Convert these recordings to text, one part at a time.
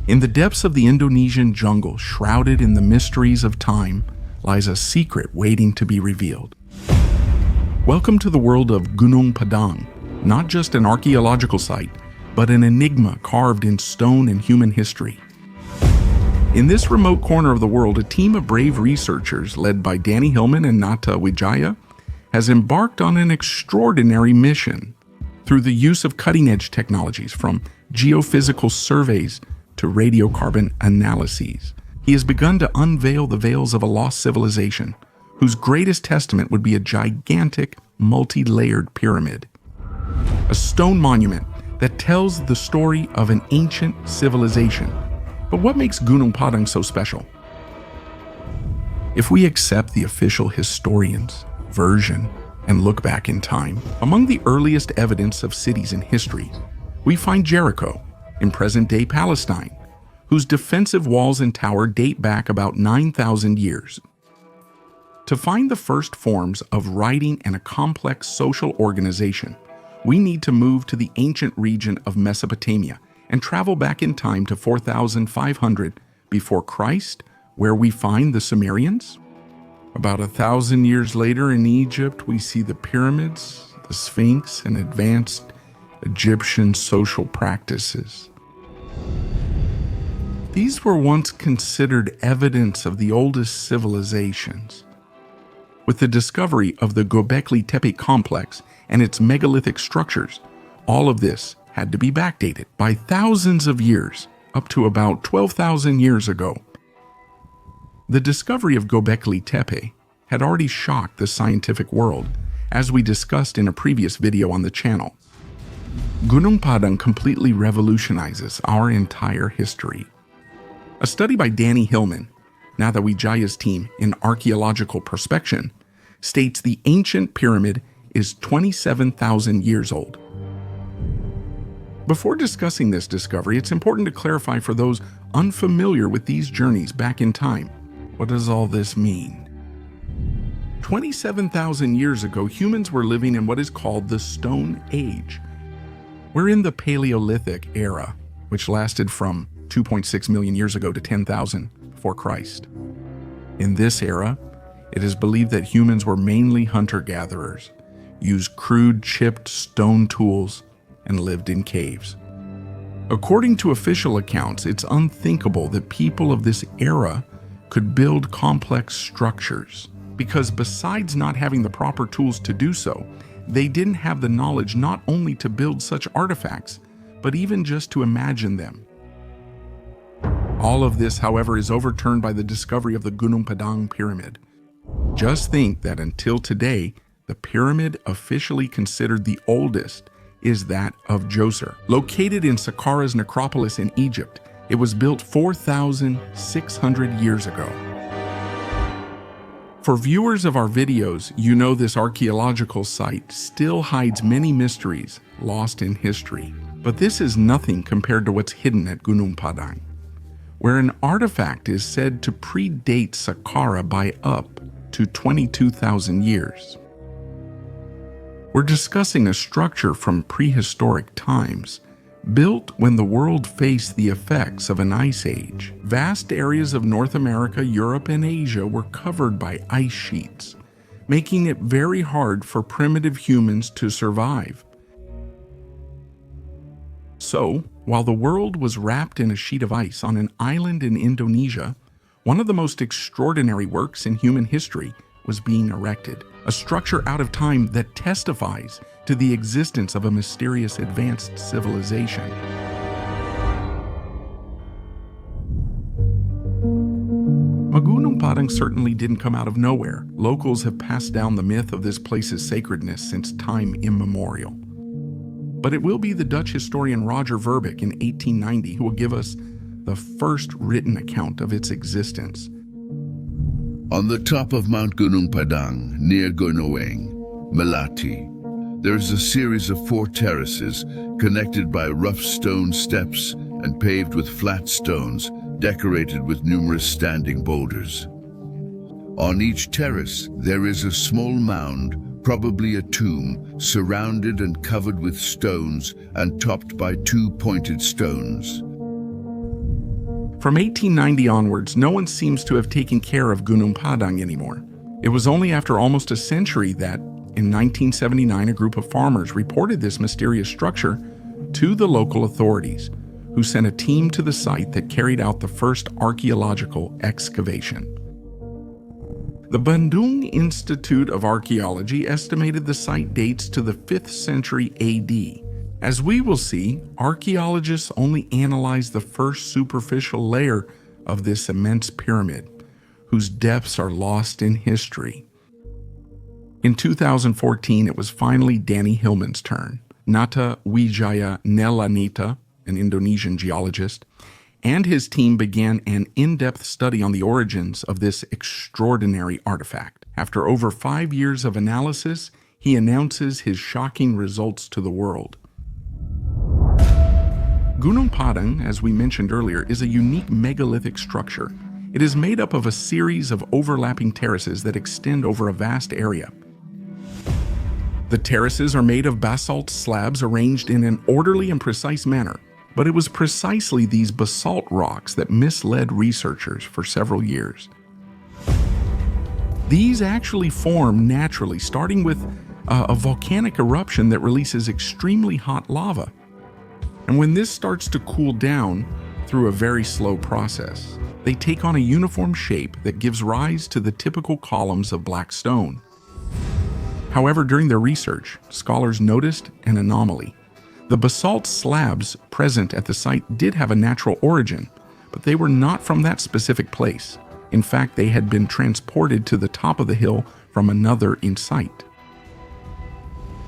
In the depths of the Indonesian jungle, shrouded in the mysteries of time, lies a secret waiting to be revealed. Welcome to the world of Gunung Padang, not just an archaeological site, but an enigma carved in stone and human history. In this remote corner of the world, a team of brave researchers led by Danny Hillman and Nata Wijaya has embarked on an extraordinary mission. Through the use of cutting-edge technologies from geophysical surveys to radiocarbon analyses, he has begun to unveil the veils of a lost civilization, whose greatest testament would be a gigantic, multi-layered pyramid. A stone monument that tells the story of an ancient civilization. But what makes Gunung Padang so special? If we accept the official historian's version and look back in time, among the earliest evidence of cities in history, we find Jericho in present-day Palestine, whose defensive walls and tower date back about 9,000 years. To find the first forms of writing and a complex social organization, we need to move to the ancient region of Mesopotamia and travel back in time to 4,500 before Christ, where we find the Sumerians. About 1,000 years later in Egypt, we see the pyramids, the Sphinx, and advanced Egyptian social practices. These were once considered evidence of the oldest civilizations. With the discovery of the Göbekli Tepe complex and its megalithic structures, all of this had to be backdated by thousands of years, up to about 12,000 years ago. The discovery of Göbekli Tepe had already shocked the scientific world, as we discussed in a previous video on the channel. Gunung Padang completely revolutionizes our entire history. A study by Danny Hillman, Nata Wijaya's team in archaeological prospection, states the ancient pyramid is 27,000 years old. Before discussing this discovery, it's important to clarify for those unfamiliar with these journeys back in time. What does all this mean? 27,000 years ago, humans were living in what is called the Stone Age. We're in the Paleolithic era, which lasted from 2.6 million years ago to 10,000 before Christ. In this era, it is believed that humans were mainly hunter-gatherers, used crude chipped stone tools, and lived in caves. According to official accounts, it's unthinkable that people of this era could build complex structures, because besides not having the proper tools to do so, they didn't have the knowledge not only to build such artifacts, but even just to imagine them. All of this, however, is overturned by the discovery of the Gunung Padang pyramid. Just think that until today, the pyramid officially considered the oldest is that of Djoser. Located in Saqqara's necropolis in Egypt, it was built 4,600 years ago. For viewers of our videos, you know this archaeological site still hides many mysteries lost in history. But this is nothing compared to what's hidden at Gunung Padang, where an artifact is said to predate Saqqara by up to 22,000 years. We're discussing a structure from prehistoric times, built when the world faced the effects of an ice age. Vast areas of North America, Europe, and Asia were covered by ice sheets, making it very hard for primitive humans to survive. So, while the world was wrapped in a sheet of ice on an island in Indonesia, one of the most extraordinary works in human history was being erected, a structure out of time that testifies to the existence of a mysterious advanced civilization. Gunung Padang certainly didn't come out of nowhere. Locals have passed down the myth of this place's sacredness since time immemorial. But it will be the Dutch historian Roger Verbeek in 1890 who will give us the first written account of its existence. On the top of Mount Gunung Padang, near Gunung Melati, there is a series of 4 terraces connected by rough stone steps and paved with flat stones, decorated with numerous standing boulders. On each terrace, there is a small mound, probably a tomb, surrounded and covered with stones and topped by 2 pointed stones. From 1890 onwards, no one seems to have taken care of Gunung Padang anymore. It was only after almost a century that, in 1979, a group of farmers reported this mysterious structure to the local authorities, who sent a team to the site that carried out the first archaeological excavation. The Bandung Institute of Archaeology estimated the site dates to the 5th century AD. As we will see, archaeologists only analyzed the first superficial layer of this immense pyramid, whose depths are lost in history. In 2014, it was finally Danny Hillman's turn. Nata Wijaya Nelanita, an Indonesian geologist, and his team began an in-depth study on the origins of this extraordinary artifact. After over 5 years of analysis, he announces his shocking results to the world. Gunung Padang, as we mentioned earlier, is a unique megalithic structure. It is made up of a series of overlapping terraces that extend over a vast area. The terraces are made of basalt slabs arranged in an orderly and precise manner, but it was precisely these basalt rocks that misled researchers for several years. These actually form naturally, starting with a volcanic eruption that releases extremely hot lava. And when this starts to cool down through a very slow process, they take on a uniform shape that gives rise to the typical columns of black stone. However, during their research, scholars noticed an anomaly. The basalt slabs present at the site did have a natural origin, but they were not from that specific place. In fact, they had been transported to the top of the hill from another in sight.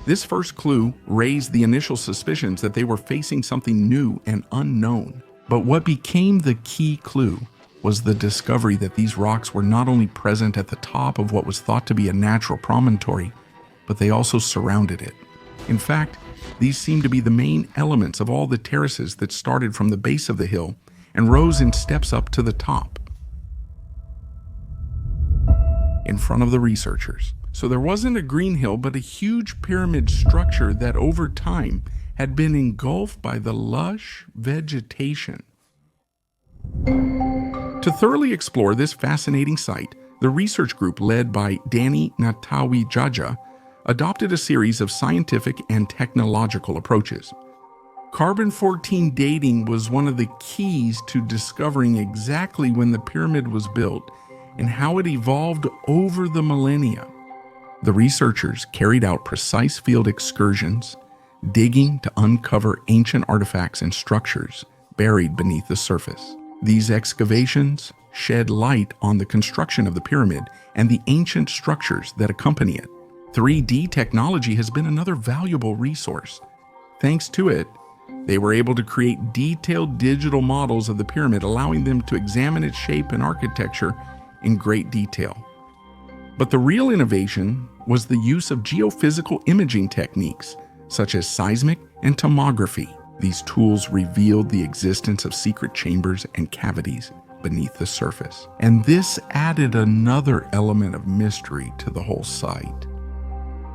This first clue raised the initial suspicions that they were facing something new and unknown. But what became the key clue was the discovery that these rocks were not only present at the top of what was thought to be a natural promontory, but they also surrounded it. In fact, these seemed to be the main elements of all the terraces that started from the base of the hill and rose in steps up to the top, in front of the researchers. So there wasn't a green hill, but a huge pyramid structure that over time had been engulfed by the lush vegetation. To thoroughly explore this fascinating site, the research group led by Danny Natawijaja adopted a series of scientific and technological approaches. Carbon-14 dating was one of the keys to discovering exactly when the pyramid was built and how it evolved over the millennia. The researchers carried out precise field excursions, digging to uncover ancient artifacts and structures buried beneath the surface. These excavations shed light on the construction of the pyramid and the ancient structures that accompany it. 3D technology has been another valuable resource. Thanks to it, they were able to create detailed digital models of the pyramid, allowing them to examine its shape and architecture in great detail. But the real innovation was the use of geophysical imaging techniques, such as seismic and tomography. These tools revealed the existence of secret chambers and cavities beneath the surface. And this added another element of mystery to the whole site.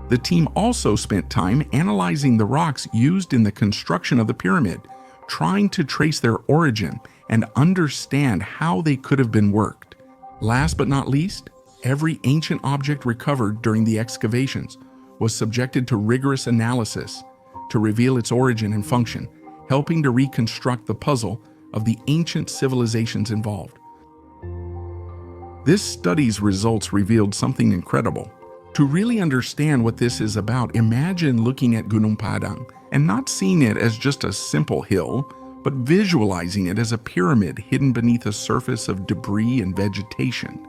The team also spent time analyzing the rocks used in the construction of the pyramid, trying to trace their origin and understand how they could have been worked. Last but not least, every ancient object recovered during the excavations was subjected to rigorous analysis to reveal its origin and function, helping to reconstruct the puzzle of the ancient civilizations involved. This study's results revealed something incredible. To really understand what this is about, imagine looking at Gunung Padang and not seeing it as just a simple hill, but visualizing it as a pyramid hidden beneath a surface of debris and vegetation.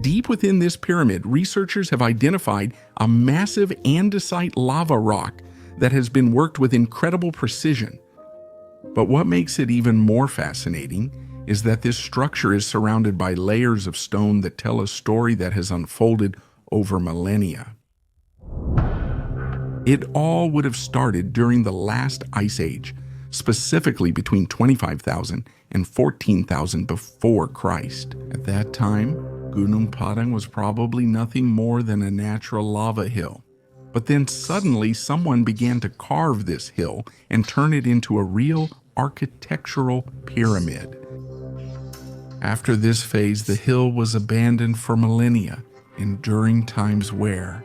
Deep within this pyramid, researchers have identified a massive andesite lava rock that has been worked with incredible precision. But what makes it even more fascinating is that this structure is surrounded by layers of stone that tell a story that has unfolded over millennia. It all would have started during the last ice age, specifically between 25,000 and 14,000 before Christ. At that time, Gunung Padang was probably nothing more than a natural lava hill. But then suddenly someone began to carve this hill and turn it into a real architectural pyramid. After this phase, the hill was abandoned for millennia, enduring time's wear.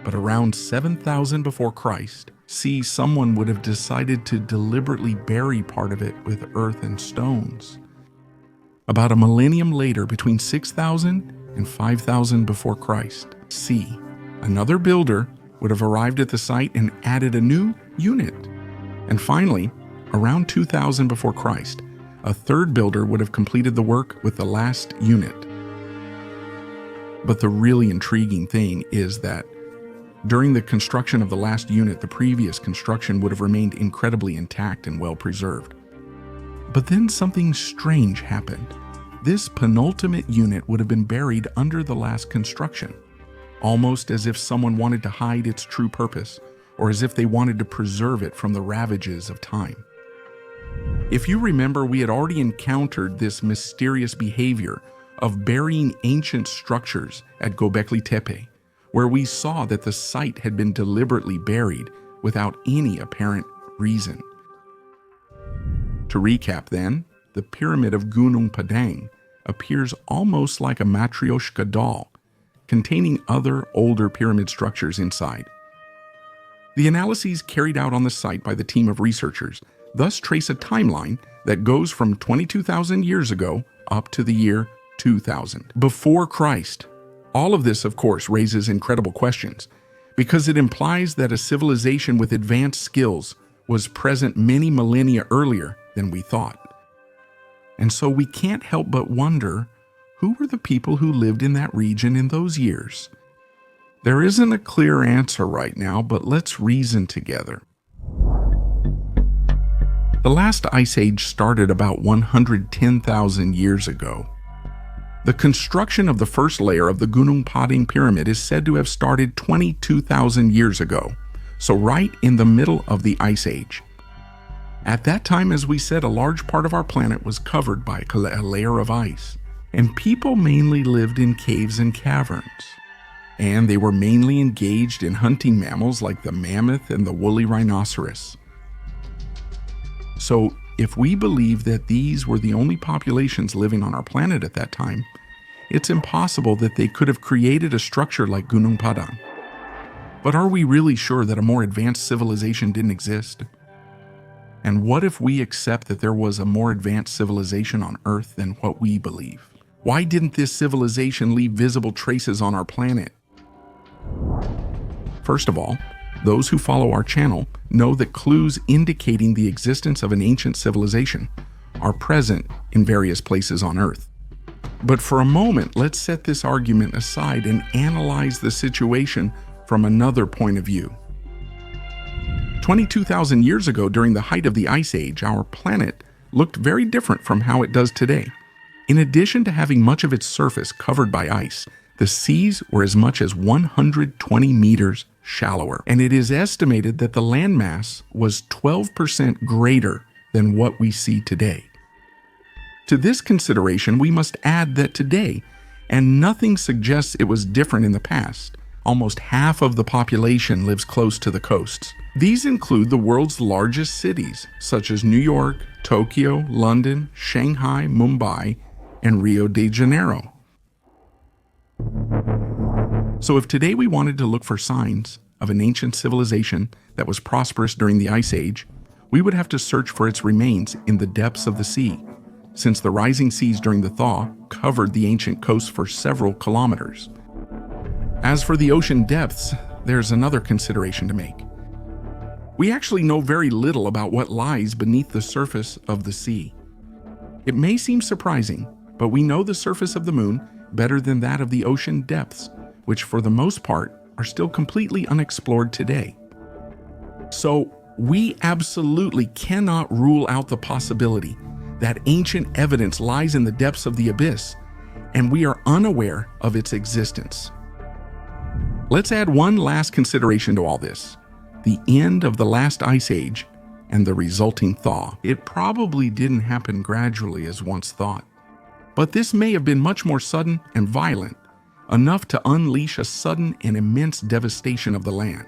But around 7000 before Christ, someone would have decided to deliberately bury part of it with earth and stones. About a millennium later, between 6000 and 5000 before Christ, another builder would have arrived at the site and added a new unit. And finally, around 2000 before Christ, a third builder would have completed the work with the last unit. But the really intriguing thing is that during the construction of the last unit, the previous construction would have remained incredibly intact and well preserved. But then something strange happened. This penultimate unit would have been buried under the last construction, almost as if someone wanted to hide its true purpose, or as if they wanted to preserve it from the ravages of time. If you remember, we had already encountered this mysterious behavior of burying ancient structures at Göbekli Tepe, where we saw that the site had been deliberately buried without any apparent reason. To recap then, the pyramid of Gunung Padang appears almost like a Matryoshka doll, containing other older pyramid structures inside. The analyses carried out on the site by the team of researchers thus trace a timeline that goes from 22,000 years ago up to the year 2000, before Christ. All of this, of course, raises incredible questions, because it implies that a civilization with advanced skills was present many millennia earlier than we thought. And so we can't help but wonder, who were the people who lived in that region in those years? There isn't a clear answer right now, but let's reason together. The last ice age started about 110,000 years ago. The construction of the first layer of the Gunung Padang pyramid is said to have started 22,000 years ago, so right in the middle of the Ice Age. At that time, as we said, a large part of our planet was covered by a layer of ice, and people mainly lived in caves and caverns. And they were mainly engaged in hunting mammals like the mammoth and the woolly rhinoceros. So, if we believe that these were the only populations living on our planet at that time, it's impossible that they could have created a structure like Gunung Padang. But are we really sure that a more advanced civilization didn't exist? And what if we accept that there was a more advanced civilization on Earth than what we believe? Why didn't this civilization leave visible traces on our planet? First of all, those who follow our channel know that clues indicating the existence of an ancient civilization are present in various places on Earth. But for a moment, let's set this argument aside and analyze the situation from another point of view. 22,000 years ago, during the height of the Ice Age, our planet looked very different from how it does today. In addition to having much of its surface covered by ice, the seas were as much as 120 meters shallower, and it is estimated that the landmass was 12% greater than what we see today. To this consideration, we must add that today, and nothing suggests it was different in the past, almost half of the population lives close to the coasts. These include the world's largest cities, such as New York, Tokyo, London, Shanghai, Mumbai, and Rio de Janeiro. So if today we wanted to look for signs of an ancient civilization that was prosperous during the Ice Age, we would have to search for its remains in the depths of the sea, since the rising seas during the thaw covered the ancient coast for several kilometers. As for the ocean depths, there's another consideration to make. We actually know very little about what lies beneath the surface of the sea. It may seem surprising, but we know the surface of the moon better than that of the ocean depths, which for the most part are still completely unexplored today. So we absolutely cannot rule out the possibility that ancient evidence lies in the depths of the abyss, and we are unaware of its existence. Let's add one last consideration to all this: the end of the last ice age and the resulting thaw. It probably didn't happen gradually as once thought, but this may have been much more sudden and violent, enough to unleash a sudden and immense devastation of the land.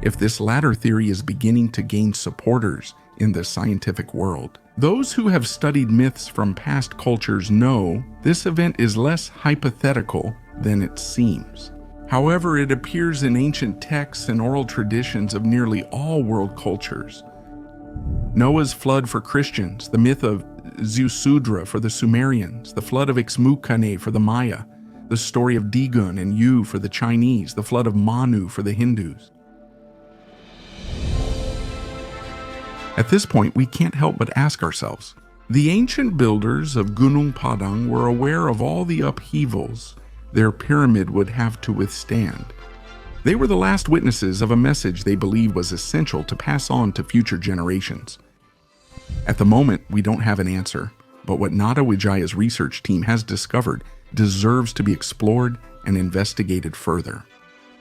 If this latter theory is beginning to gain supporters in the scientific world. Those who have studied myths from past cultures know this event is less hypothetical than it seems. However, it appears in ancient texts and oral traditions of nearly all world cultures. Noah's flood for Christians, the myth of Ziusudra for the Sumerians, the flood of Ixmukhane for the Maya, the story of Digun and Yu for the Chinese, the flood of Manu for the Hindus. At this point, we can't help but ask ourselves, the ancient builders of Gunung Padang were aware of all the upheavals their pyramid would have to withstand. They were the last witnesses of a message they believed was essential to pass on to future generations. At the moment, we don't have an answer, but what Nada Wijaya's research team has discovered deserves to be explored and investigated further.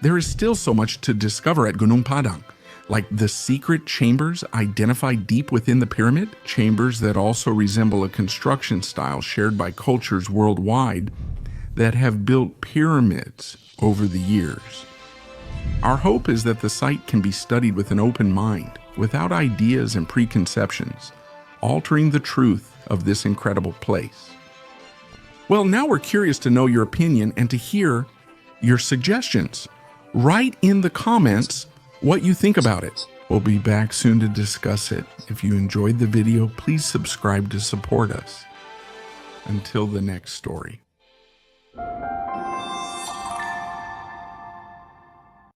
There is still so much to discover at Gunung Padang, like the secret chambers identified deep within the pyramid, chambers that also resemble a construction style shared by cultures worldwide that have built pyramids over the years. Our hope is that the site can be studied with an open mind, without ideas and preconceptions, altering the truth of this incredible place. Well, now we're curious to know your opinion and to hear your suggestions. Write in the comments what you think about it. We'll be back soon to discuss it. If you enjoyed the video, please subscribe to support us. Until the next story.